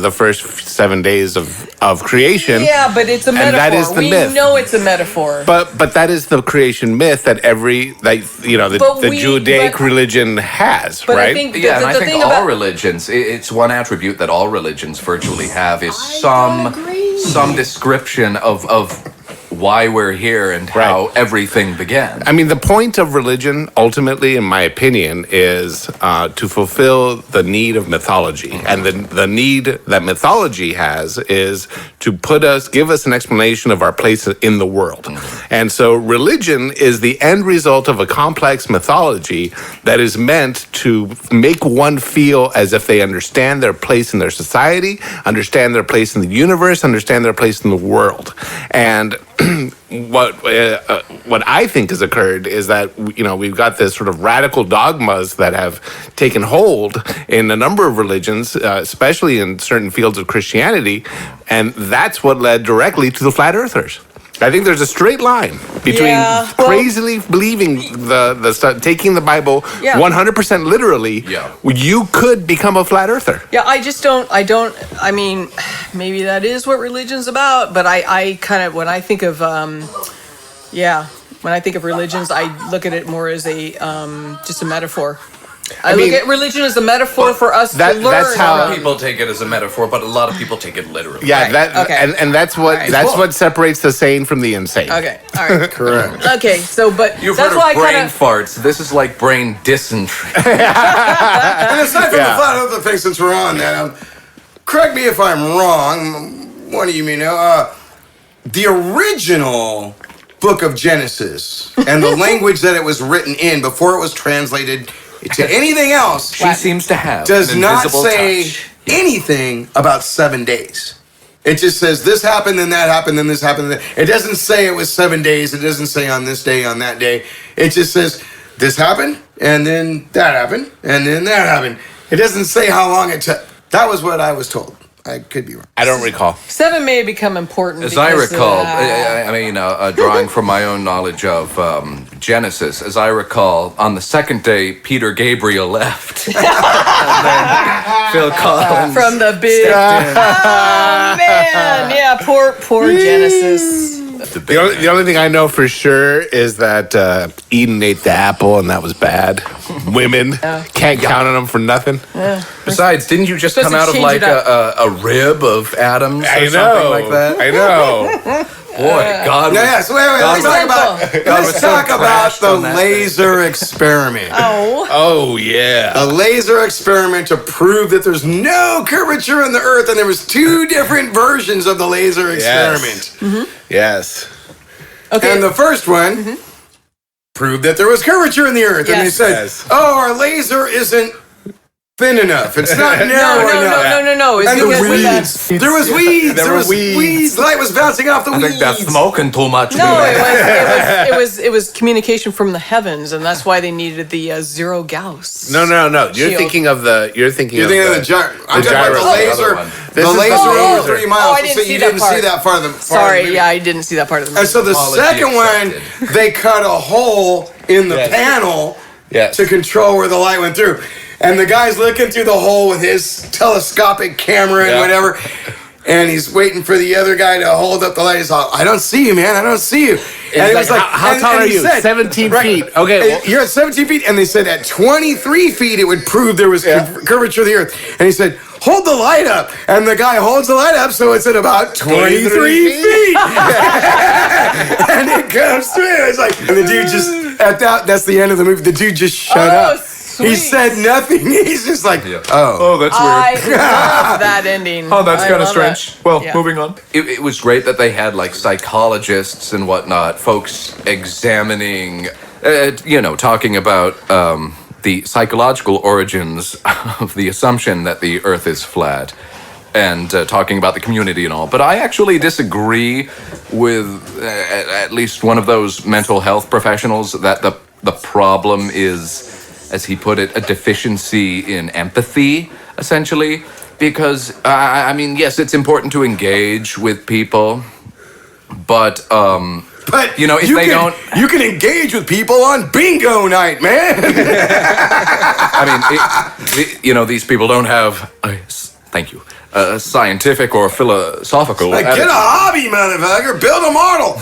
the first 7 days of creation. Yeah, but it's a And metaphor. that is the we myth. know it's a metaphor. But that is the creation myth that But the we- Judaic but- religion has, But right? I think Yeah, and the I think thing all about religions, it's one attribute that all religions virtually have is some description of why we're here and how everything began. I mean, the point of religion, ultimately, in my opinion, is to fulfill the need of mythology. And the need that mythology has is to give us an explanation of our place in the world. And so religion is the end result of a complex mythology that is meant to make one feel as if they understand their place in their society, understand their place in the universe, understand their place in the world. And what I think has occurred is that we've got this sort of radical dogmas that have taken hold in a number of religions, especially in certain fields of Christianity, and that's what led directly to the flat earthers. I think there's a straight line between Yeah, well- crazily believing the stuff, taking the Bible Yeah. 100% literally. Yeah. You could become a flat earther. Yeah, I mean, maybe that is what religion's about, but I kind of, when I think of, when I think of religions, I look at it more as just a metaphor. I mean, look at religion as a metaphor for us to learn. that's how- Some people take it as a metaphor, but a lot of people take it literally. Yeah, Right, okay. and that's what Right. that's what separates the sane from the insane. Okay, all right. Correct. Okay, so, but You've that's heard why of I brain kind of, farts. This is like brain dysentery. And aside from Yeah. the flat earther thing, since we're on that, correct me if I'm wrong. One of you may know. The original book of Genesis and the language that it was written in before it was translated to anything else She seems to have does an not invisible say touch. anything about 7 days. It just says this happened, then that happened, then this happened. It doesn't say it was 7 days. It doesn't say on this day, on that day. It just says this happened, and then that happened, and then that happened. It doesn't say how long it took. That was what I was told. I could be wrong. I don't recall. 7 may become important. As I because, recall, I mean, drawing from my own knowledge of Genesis, as I recall, on the second day, Peter Gabriel left. And then Phil Collins. from the big. Oh man, yeah, poor Genesis. The only thing I know for sure is that Eden ate the apple and that was bad. Women can't count on them for nothing. Besides, didn't you just Supposed come to out of change like it up. a rib of Adam's or I something know. like that? I know. Boy, God was... Yes, wait, let's talk about, let's talk about the on that laser experiment. Oh, Oh yeah. A laser experiment to prove that there's no curvature in the Earth, and there was 2 different versions of the laser experiment. Yes. okay. And the first one proved that there was curvature in the Earth, and they Yes. said, Yes. "Oh, our laser isn't thin enough. It's not narrow enough." no. It's And the because with that- weeds. There was weeds. There There were was weeds. weeds. Light was bouncing off the I weeds. think that's smoking too much. No, it was communication from the heavens, and that's why they needed the zero Gauss. No. You're Shield. thinking of the. You're thinking You're of thinking of the gyro. I'm talking about the gyro- laser. the other one. The This is laser the over laser. 3 miles. I didn't so see you that didn't see part. that part of the. Sorry, yeah, I didn't see that part of the movie. And so the Apology second one, accepted. they cut a hole in the Yes. panel Yes. to control where the light went through. And the guy's looking through the hole with his telescopic camera and Yeah. whatever. And he's waiting for the other guy to hold up the light. He's all, "I don't see you, man. I don't see you." And it was like, how tall are he you? 17 feet. Okay. "Hey, well- you're at 17 feet. And they said at 23 feet, it would prove there was curvature of the Earth. And he said, "Hold the light up." And the guy holds the light up, so it's at about 23 feet. And it comes through. It's like, and the dude just, that's the end of the movie. The dude just shut up. He sweet. said nothing. He's just like, oh. Oh, that's I love that ending. Oh, that's I kind of love that. strange. Well, Yeah. moving on. It was great that they had like psychologists and whatnot, folks examining, talking about the psychological origins of the assumption that the Earth is flat, and talking about the community and all. But I actually disagree with at least one of those mental health professionals that the problem is, as he put it, a deficiency in empathy, essentially. Because, I mean, yes, it's important to engage with people, but, But if they don't... you can engage with people on bingo night, man. I mean, these people don't have... thank you. Scientific or philosophical... Like, get a hobby, motherfucker. Build a model.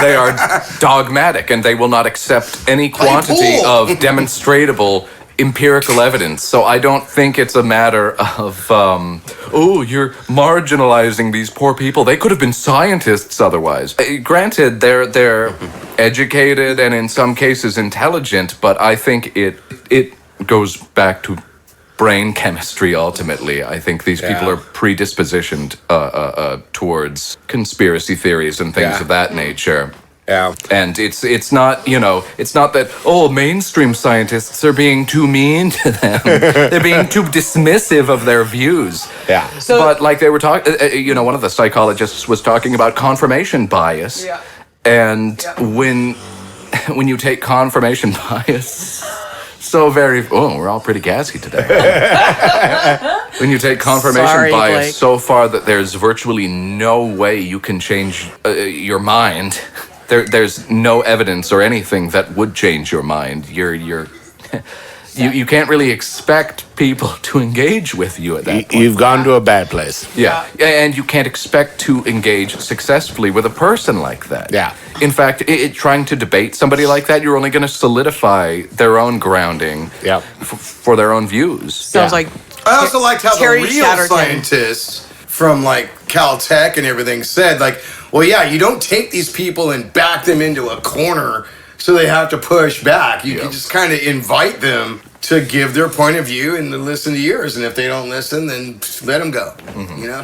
They are dogmatic, and they will not accept any quantity pool. of demonstratable empirical evidence. So I don't think it's a matter of, you're marginalizing these poor people. They could have been scientists otherwise. Granted, they're educated and in some cases intelligent, but I think it goes back to brain chemistry ultimately. I think these people are predispositioned towards conspiracy theories and things Yeah. of that nature. Yeah. And it's not, it's not that, mainstream scientists are being too mean to them. They're being too dismissive of their views. Yeah. So- but like they were talking, one of the psychologists was talking about confirmation bias. Yeah. And when you take confirmation bias we're all pretty gassy today. When you take confirmation Sorry, bias Blake. so far that there's virtually no way you can change your mind. There's no evidence or anything that would change your mind. You can't really expect people to engage with you at that point. You've gone to a bad place. Yeah, and you can't expect to engage successfully with a person like that. Yeah. In fact, trying to debate somebody like that, you're only going to solidify their own grounding Yeah. for their own views. Sounds like I also liked how Terry the real Chatterton. scientists from like Caltech and everything said, like, well, yeah, you don't take these people and back them into a corner so they have to push back. You can just kind of invite them to give their point of view and to listen to yours. And if they don't listen, then let them go. You know.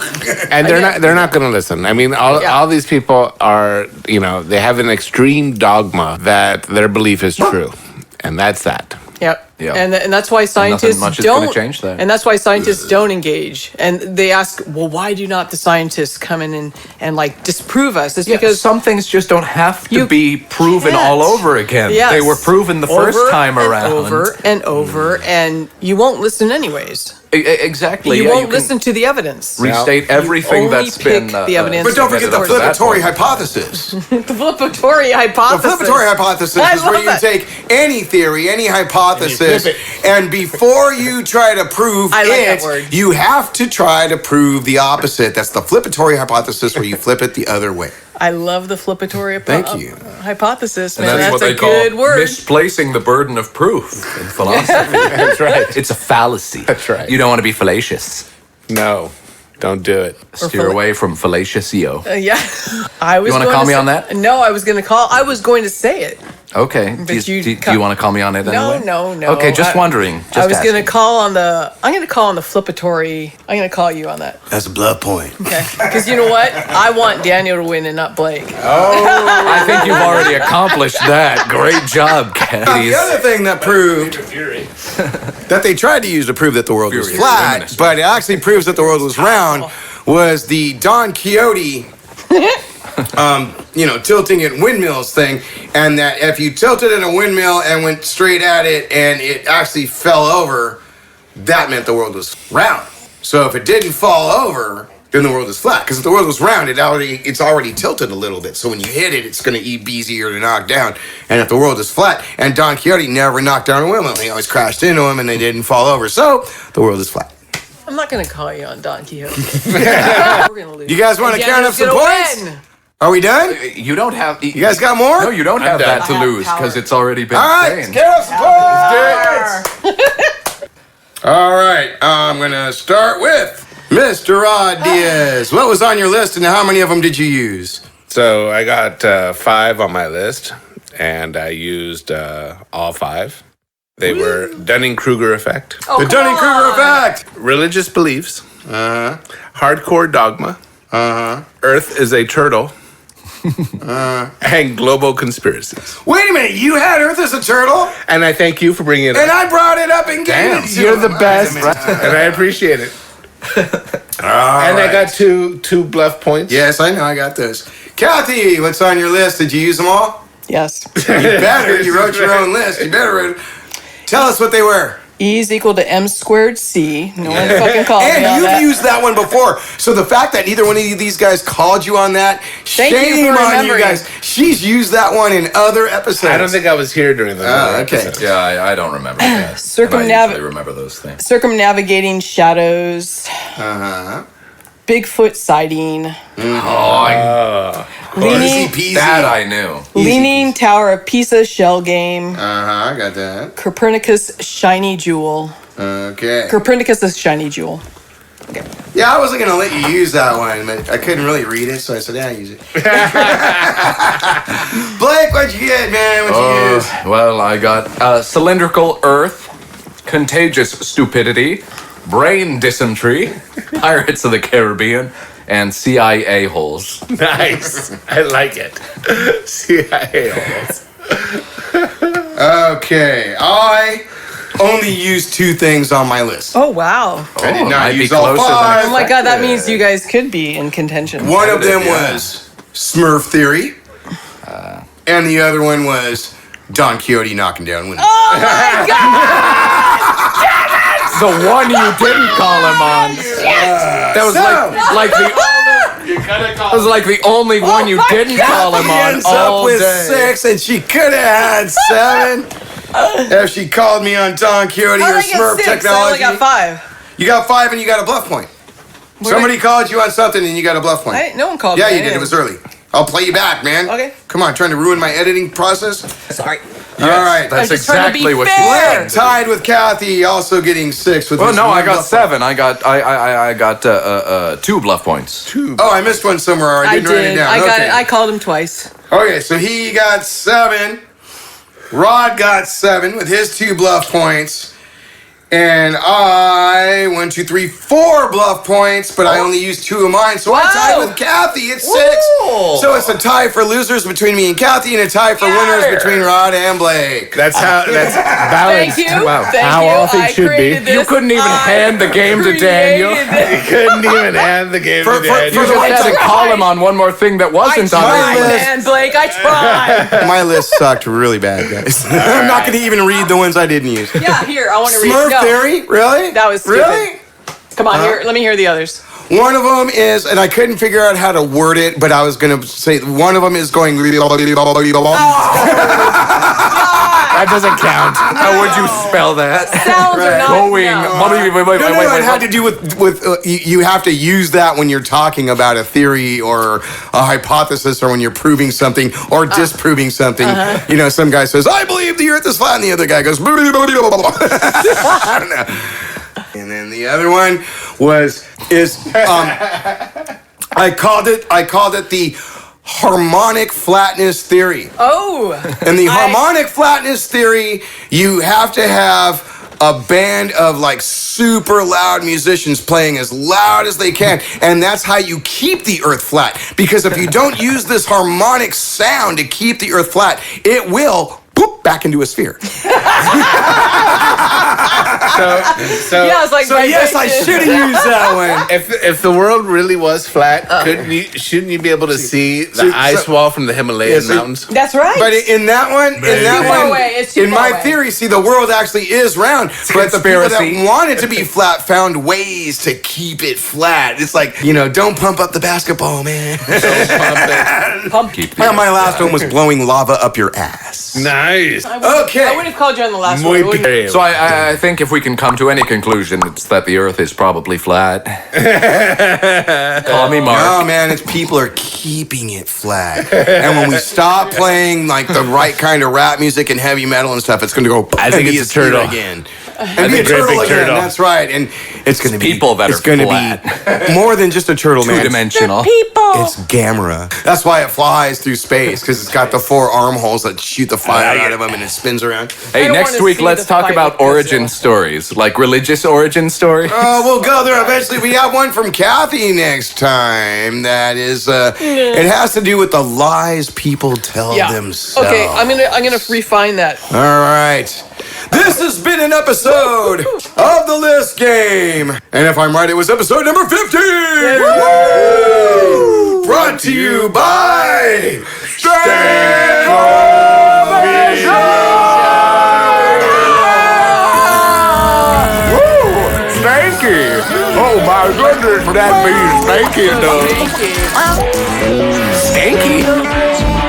And they're not going to listen. I mean, all these people are, they have an extreme dogma that their belief is true. And that's that. Yep. Yeah. And that's why scientists much is gonna don't change that. And that's why scientists don't engage. And they ask, well, why do not the scientists come in and like disprove us? It's Because because some things just don't have to You be proven can't. all over again. Yes. They were proven the first Over time and around. over and over, and you won't listen anyways. Exactly. You yeah, won't can listen to the evidence. restate everything only that's been. pick the evidence. But don't forget the up to that flippatory point. hypothesis. The flippatory The hypothesis. flippatory hypothesis I is where love you that. take any theory, any hypothesis, flip and before you try to prove I like that it, word. you have to try to prove the opposite. That's the flippatory hypothesis where you flip it the other way. I love the flippatory Thank you. hypothesis, man. And that's, That's what a they good call word. misplacing the burden of proof in philosophy. That's right. It's a fallacy. That's right. You don't want to be fallacious. No, don't do it. Steer away from fallacious-io. Yeah, I was. You wanna going call me say- on that? No, I was going to call. I was going to say it. Okay. Do But you, you do you want to call me on it No, anyway? no. Okay, just wondering. Just I was going to asking. call on the. I'm going to call on the flippatory. I'm going to call you on that. That's a blood point. Okay. Because you know what? I want Daniel to win and not Blake. I think you've already accomplished that. Great job, Now, Caddies. the other thing that proved that they tried to use to prove that the world was Furious flat, feminist. but it actually proves that the world was round, was the Don Quixote, tilting at windmills thing, and that if you tilted at a windmill and went straight at it and it actually fell over, that meant the world was round. So if it didn't fall over, then the world is flat. Because if the world was round, it's already tilted a little bit. So when you hit it, it's going to be easier to knock down. And if the world is flat, and Don Quixote never knocked down a windmill, he always crashed into them and they didn't fall over. So the world is flat. I'm not going to call you on Don Quixote. We're going to lose. You guys want to And count up Daniel's some gonna points? win. Are we done? You don't have. You guys got more? No, you don't have done. that to I have lose power. because it's already been All right, let's changed. count up some points. All right, I'm going to start with Mr. Rod Diaz. What was on your list and how many of them did you use? So I got 5 on my list, and I used all 5. They were Dunning-Kruger effect, Oh, The come Dunning-Kruger on. effect. religious beliefs, hardcore dogma, Earth is a turtle, and global conspiracies. Wait a minute, you had Earth as a turtle? And I thank you for bringing it And up, I brought it up and gave it to you're him. the best, and I appreciate it. And I got two bluff points. Yes, I know, I got this. Kathy, what's on your list? Did you use them all? Yes. You better. You wrote your own list. You better. Tell us what they were. E is equal to m squared c. No one fucking called me on And you've that. used that one before. So the fact that neither one of these guys called you on that, Thank you shame for on you remembering. guys. She's used that one in other episodes. I don't think I was here during the Oh, okay. episode. Yeah, I don't remember that. Circumnav- And I usually remember those things. Circumnavigating shadows. Uh-huh. Bigfoot sighting. Easy Leaning, peasy. That I knew. Leaning Tower of Pisa shell game. Uh-huh, I got that. Copernicus shiny jewel. Okay. Copernicus' shiny jewel. Yeah, I wasn't going to let you use that one, but I couldn't really read it, so I said, yeah, use it. Blake, what'd you get, man? What'd you use? Well, I got cylindrical Earth, contagious stupidity, brain dysentery, Pirates of the Caribbean, and CIA holes. Nice. I like it. CIA almost. Okay, I only used 2 things on my list. Oh, wow. I did Oh, not might be use all closer than 5. Oh my god, that means you guys could be in contention. One of them Yeah. was Smurf Theory, and the other one was Don Quixote knocking down windows. Oh my god! The one you didn't call him on. That was like the only one you didn't call him He on ends all up with day. 6, and she could have had 7 if she called me on Don Quixote How or did I get Smurf 6? I only technology. got 5. You got 5 and you got a bluff point. Somebody called you on something and you got a bluff point. No one called Yeah, me. you did. It was early. I'll play you back, man. Okay. Come on, trying to ruin my editing process? Sorry. All right. That's I'm just trying to be exactly what you fair. said. Tied with Kathy, also getting 6 with Well, his no, I one got bluff 7. I got 2 bluff points. point. Oh, I missed one somewhere. I I didn't write it did. down. I got okay. it. I called him twice. Okay, so he got 7. Rod got 7 with his 2 bluff points. And I 1, 2, 3, 4 bluff points, but I only used 2 of mine, so I tied Wow. with Kathy at 6. Woo. So it's a tie for losers between me and Kathy, and a tie for winners between Rod and Blake. That's balanced. Thank you. Wow. Thank How you. often I should be. created this. You couldn't even hand the game to Daniel. created this. You couldn't even hand the game For- to for- Daniel. for the- You just had to tried. call him on one more thing that wasn't on tried. his My list. Man, Blake, I tried. My list sucked really bad, guys. I'm not going to even read the ones I didn't use. Yeah, here, I want to read. Smurf No, Theory? Really? That was stupid. Really? Come on, here. Let me hear the others. One of them is, and I couldn't figure out how to word it, but I was going to say one of them is going. That doesn't count. How would you spell that? Sounds are not. Going. No. It had to do with you have to use that when you're talking about a theory or a hypothesis, or when you're proving something or disproving something. You know, some guy says, "I believe the Earth is flat," and the other guy goes, I don't know. And then the other one is I called it the harmonic flatness theory. Oh. In the harmonic flatness theory, you have to have a band of like super loud musicians playing as loud as they can, and that's how you keep the earth flat. Because if you don't use this harmonic sound to keep the earth flat, it will boop back into a sphere. So Yeah, it's like So yes, I vibration. should have used that one. if the world really was flat, shouldn't you be able to see the ice wall from the Himalayan see- mountains? That's right. But in that one, It's too in far my away. theory, see, the world actually is round. But the people conspiracy. that want it to be flat found ways to keep it flat. It's like, don't pump up the basketball, man. Keep Well, my last one was blowing lava up your ass. Nice. Okay. I would have called you on the last Muy one. wouldn't- bien. So I think if we can come to any conclusion, it's that the Earth is probably flat. Call me Mark. No, man, it's people are keeping it flat. And when we stop playing like the right kind of rap music and heavy metal and stuff, it's going to go. I think and be it's a turtle. again. And be a think great turtle big again. turtle. That's right. And it's going to be people that it's are going to flat. be more than just a turtle, man. Two-dimensional. It's Gamera. That's why it flies through space, because it's got the 4 armholes that shoot the fire out of them and it spins around. Hey, don't next wanna week see let's the talk fight about with origin Godzilla. stories, like religious origin stories. We'll go there eventually. We have one from Kathy next time. That is, it has to do with the lies people tell Yeah. themselves. Okay, I'm gonna refine that. All right. This has been an episode of the List Game. And if I'm right, it was episode number 50. Woo! Brought to you by Stanky. Oh my goodness, that means stanky enough. Thank you. Stanky?